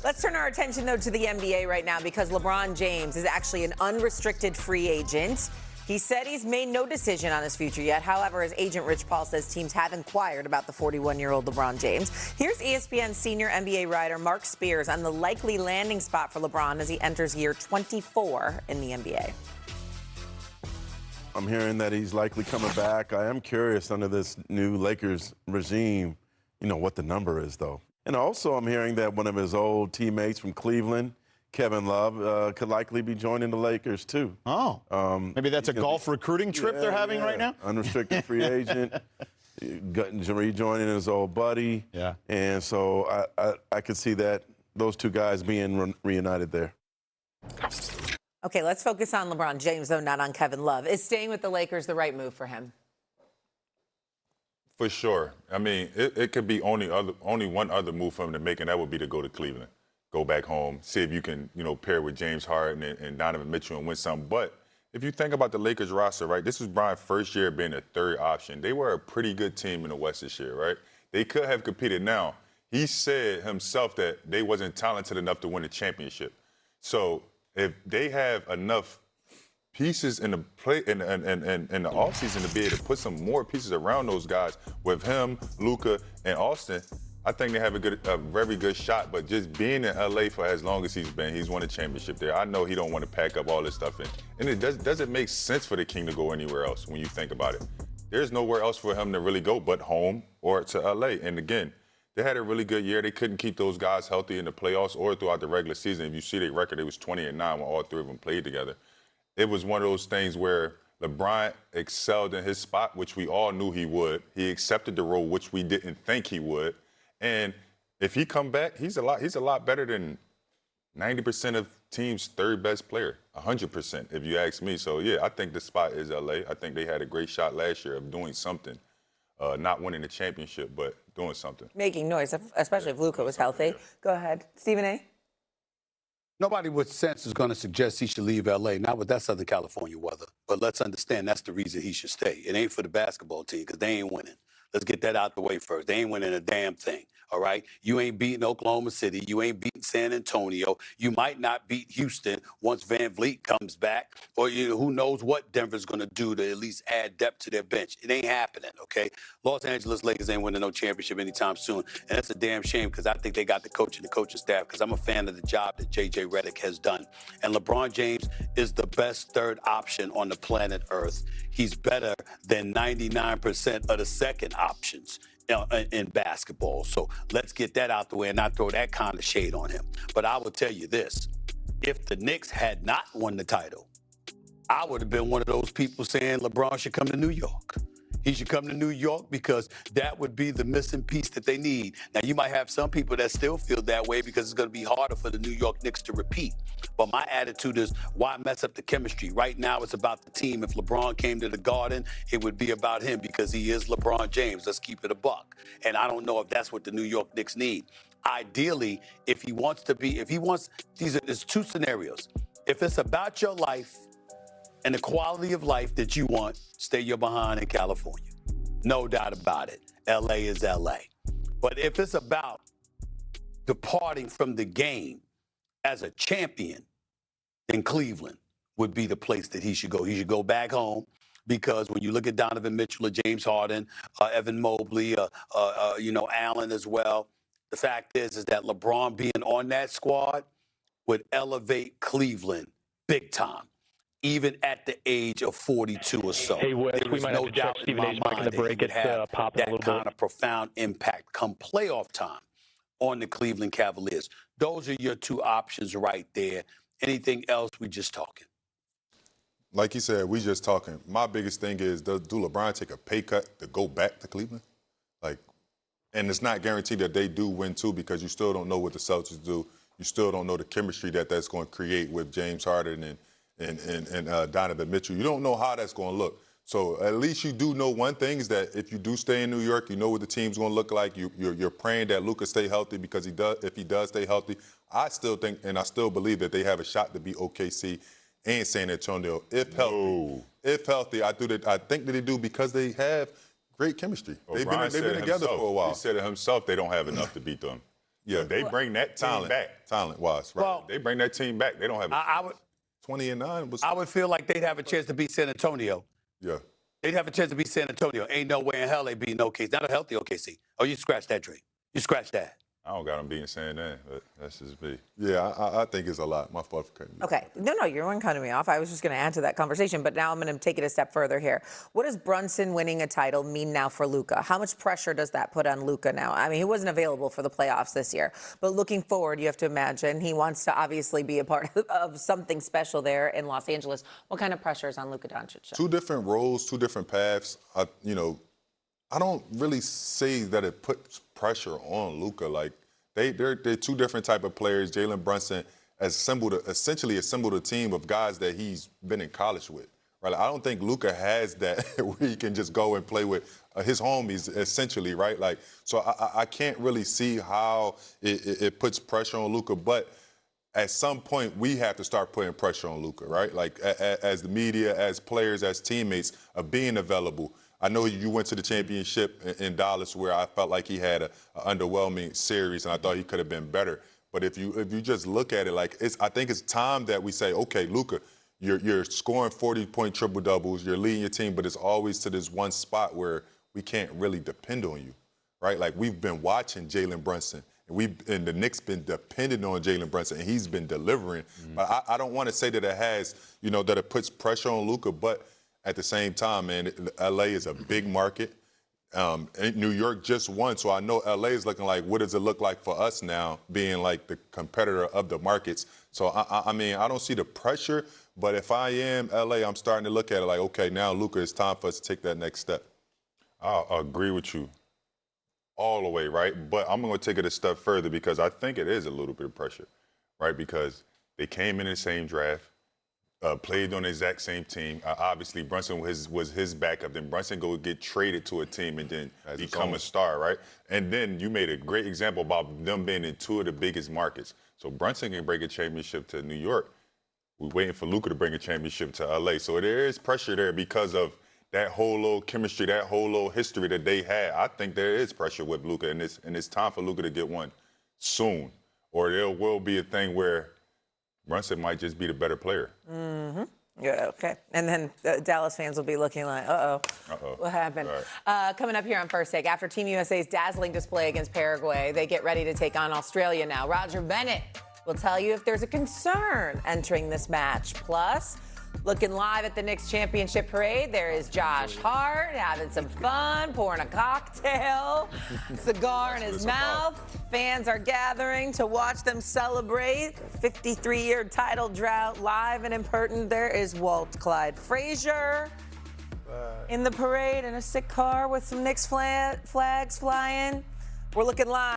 Let's turn our attention, though, to the NBA right now because LeBron James is actually an unrestricted free agent. He said he's made no decision on his future yet. However, his agent Rich Paul says teams have inquired about the 41-year-old LeBron James. Here's ESPN's senior NBA writer Mark Spears on the likely landing spot for LeBron as he enters year 24 in the NBA. I'm hearing that he's likely coming back. I am curious under this new Lakers regime, what the number is, though. And also I'm hearing that one of his old teammates from Cleveland, Kevin Love, could likely be joining the Lakers, too. Oh, maybe that's a golf recruiting trip they're having right now? Unrestricted free agent, rejoining his old buddy. Yeah. And so I could see that those two guys being reunited there. Okay, let's focus on LeBron James, though, not on Kevin Love. Is staying with the Lakers the right move for him? For sure. I mean, it could be only one other move for him to make, and that would be to go to Cleveland. Go back home, see if you can, pair with James Harden and Donovan Mitchell and win something. But if you think about the Lakers roster, right, this was Bron's first year being a third option. They were a pretty good team in the West this year, right? They could have competed. Now, he said himself that they wasn't talented enough to win a championship. So if they have enough pieces in the play in the offseason to be able to put some more pieces around those guys with him, Luka, and Austin, I think they have a very good shot. But just being in LA for as long as he's won a championship there. I know he don't want to pack up all this stuff in. And it doesn't make sense for the King to go anywhere else when you think about it. There's nowhere else for him to really go but home or to LA. And again, they had a really good year. They couldn't keep those guys healthy in the playoffs or throughout the regular season. If you see their record, it was 20-9 when all three of them played together. It was one of those things where LeBron excelled in his spot, which we all knew he would. He accepted the role, which we didn't think he would. And if he come back, he's a lot better than 90% of team's third best player, 100% if you ask me. So yeah, I think the spot is LA. I think they had a great shot last year of doing something, not winning the championship, but doing something. Making noise, especially if Luka was healthy. Go ahead, Stephen A. Nobody with sense is going to suggest he should leave L.A., not with that Southern California weather. But let's understand that's the reason he should stay. It ain't for the basketball team because they ain't winning. Let's get that out the way first. They ain't winning a damn thing, all right? You ain't beating Oklahoma City. You ain't beating San Antonio. You might not beat Houston once Van Vliet comes back. Or who knows what Denver's going to do to at least add depth to their bench. It ain't happening, okay? Los Angeles Lakers ain't winning no championship anytime soon. And that's a damn shame because I think they got the coach and the coaching staff because I'm a fan of the job that J.J. Redick has done. And LeBron James is the best third option on the planet Earth. He's better than 99% of the second options in basketball. So let's get that out the way and not throw that kind of shade on him. But I will tell you this, if the Knicks had not won the title, I would have been one of those people saying LeBron should come to New York. He should come to New York because that would be the missing piece that they need. Now, you might have some people that still feel that way because it's going to be harder for the New York Knicks to repeat. But my attitude is, why mess up the chemistry? Right now, it's about the team. If LeBron came to the Garden, it would be about him because he is LeBron James. Let's keep it a buck. And I don't know if that's what the New York Knicks need. Ideally, there's two scenarios. If it's about your life, and the quality of life that you want, stay your behind in California. No doubt about it. L.A. is L.A. But if it's about departing from the game as a champion, then Cleveland would be the place that he should go. He should go back home because when you look at Donovan Mitchell or James Harden, Evan Mobley, Allen as well, the fact is that LeBron being on that squad would elevate Cleveland big time, even at the age of 42 or so. Hey, Wes, there we is might no have to check doubt in Stephen my A's mic in mind the that break. he would It's have popping a that little kind bit. of profound impact come playoff time on the Cleveland Cavaliers. Those are your two options right there. Anything else, we just talking. Like you said, we just talking. My biggest thing is, do LeBron take a pay cut to go back to Cleveland? And it's not guaranteed that they do win, too, because you still don't know what the Celtics do. You still don't know the chemistry that's going to create with James Harden and Donovan Mitchell. You don't know how that's going to look. So at least you do know one thing is that if you do stay in New York, you know what the team's going to look like. You're praying that Luka stay healthy because if he does stay healthy, I still think and I still believe that they have a shot to beat OKC and San Antonio if healthy. No. If healthy, I think that they do because they have great chemistry. They've been together for a while. He said it himself. They don't have enough to beat them. Yeah, they bring that team back. Talent-wise, right? Well, They bring that team back. They don't have I would 20-9. Was, I would feel like they'd have a chance to beat San Antonio. yeah. They'd have a chance to beat San Antonio. Ain't no way in hell they beat OKC. Not a healthy OKC. Oh, you scratch that, Drake. You scratch that. I don't got them beating San Antonio, but that's just me. Yeah, I think it's a lot. My fault for cutting you. Okay. No, you weren't cutting me off. I was just going to add to that conversation, but now I'm going to take it a step further here. What does Brunson winning a title mean now for Luka? How much pressure does that put on Luka now? I mean, he wasn't available for the playoffs this year, but looking forward, you have to imagine he wants to obviously be a part of something special there in Los Angeles. What kind of pressure is on Luka Doncic? Two different roles, two different paths. I don't really say that it puts pressure on Luka. Like, they're two different type of players. Jalen Brunson essentially assembled a team of guys that he's been in college with. Right? Like, I don't think Luka has that where he can just go and play with his homies, essentially, right? Like, so I can't really see how it puts pressure on Luka, but at some point we have to start putting pressure on Luka, right? Like, as the media, as players, as teammates, of being available. I know you went to the championship in Dallas where I felt like he had an underwhelming series and I thought he could have been better. But if you just look at it, like, I think it's time that we say, okay, Luka, you're scoring 40-point triple doubles, you're leading your team, but it's always to this one spot where we can't really depend on you, right? Like, we've been watching Jalen Brunson. And the Knicks been dependent on Jalen Brunson, and he's been delivering. But I don't want to say that it has, that it puts pressure on Luka, but at the same time, man, LA is a big market. New York just won, so I know LA is looking like, what does it look like for us now, being like the competitor of the markets? So, I mean, I don't see the pressure, but if I am LA, I'm starting to look at it like, okay, now, Luka, it's time for us to take that next step. I'll agree with you all the way, right? But I'm going to take it a step further because I think it is a little bit of pressure, right? Because they came in the same draft. Played on the exact same team. Obviously, Brunson was his backup. Then Brunson go get traded to a team and then become a star, right? And then you made a great example about them being in two of the biggest markets. So Brunson can bring a championship to New York. We're waiting for Luka to bring a championship to LA. So there is pressure there because of that whole little chemistry, that whole little history that they had. I think there is pressure with Luka, and it's time for Luka to get one soon. Or there will be a thing where Brunson might just be the better player. Mm-hmm. Yeah, okay. And then Dallas fans will be looking like, what happened? Right. Coming up here on First Take, after Team USA's dazzling display against Paraguay, they get ready to take on Australia now. Roger Bennett will tell you if there's a concern entering this match. Plus, looking live at the Knicks championship parade, there is Josh Hart having some fun, pouring a cocktail, cigar in his mouth. Fans are gathering to watch them celebrate 53-year title drought. Live and impertinent, there is Walt Clyde Frazier in the parade in a sick car with some Knicks flags flying. We're looking live.